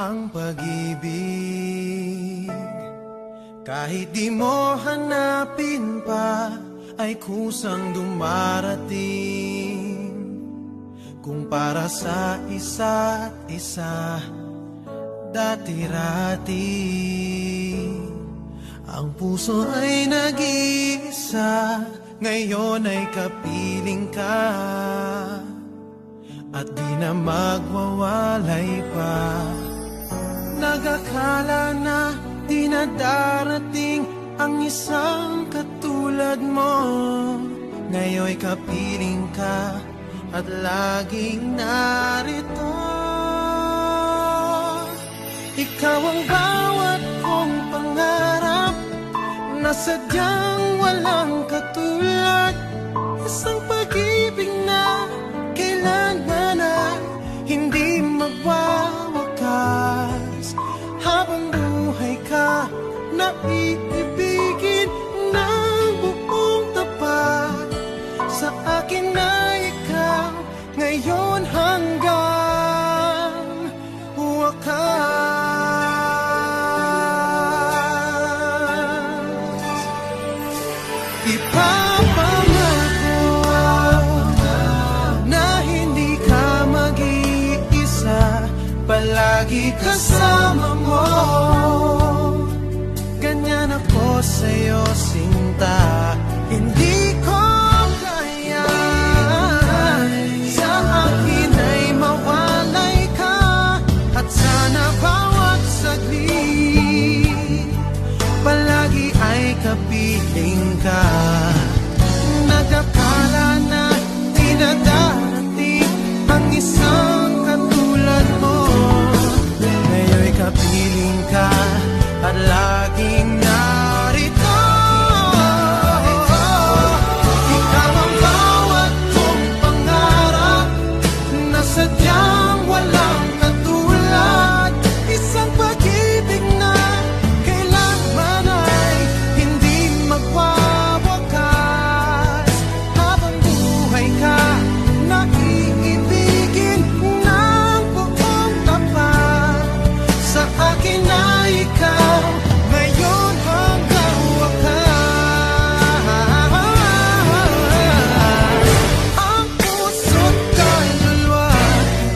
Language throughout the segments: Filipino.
Ang pag-ibig, kahit di mo hanapin pa, ay kusang dumarating. Kung para sa isa't isa, dati-rati, ang puso ay nag-iisa, ngayon ay kapiling ka, at di na magwawalay pa. Nag-akala na di na darating ang isang katulad mo, ngayon'y kapiling ka at laging narito. Ikaw ang bawat kong pangarap na sadyang walang katulad, isang pag-ibig na kailanman ay hindi magwawakas. Habang buhay ka na iibigin ng buong tapat, sa akin na ikaw ngayon hanggang wakas. Ipapangako na hindi ka mag-iisa, palagi kasama mo. Ganyan ako sa'yo, sinta. Hindi ko kaya sa akin ay mawalay ka, at sana bawat saglit palagi ay kapiling ka. Nag-akala na di na darating ang isang katulad mo, ngayon'y kapiling ka at laging narito. Ikaw ang bawat kong pangarap na sadyang walang katulad, isang pag-ibig na kailanman ay hindi magwawakas. Habang buhay ka na iibigin ng buong tapat, sa akin na ikaw ngayon hanggang wakas. Ang puso't kaluluwa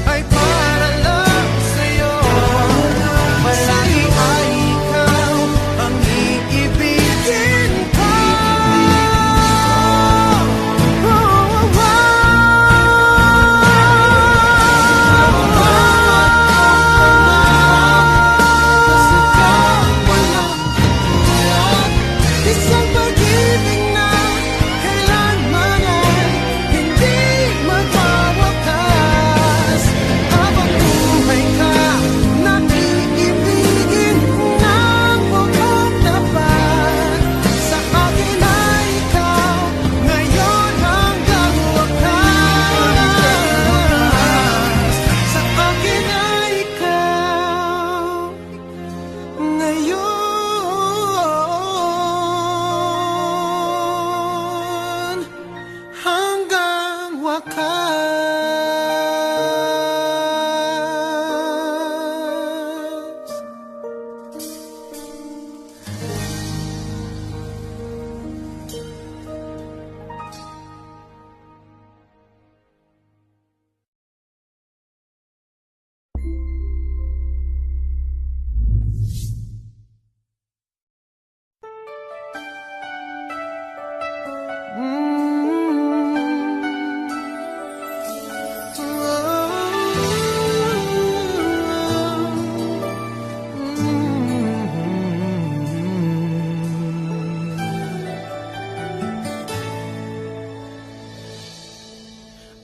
ay para lang sa'yo, palagi ay ikaw ang iibigin ko. Isang pag-ibig na kailanman ay hindi magwawakas. Habang buhay ka na iibigin ng buong tapat, sa akin ay ikaw ngayon hanggang wakas. Sa akin ay ikaw ngayon hanggang wakas.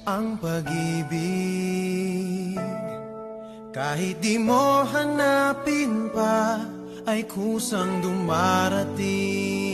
Ang pag-ibig, kahit di mo hanapin pa, ay kusang dumarating.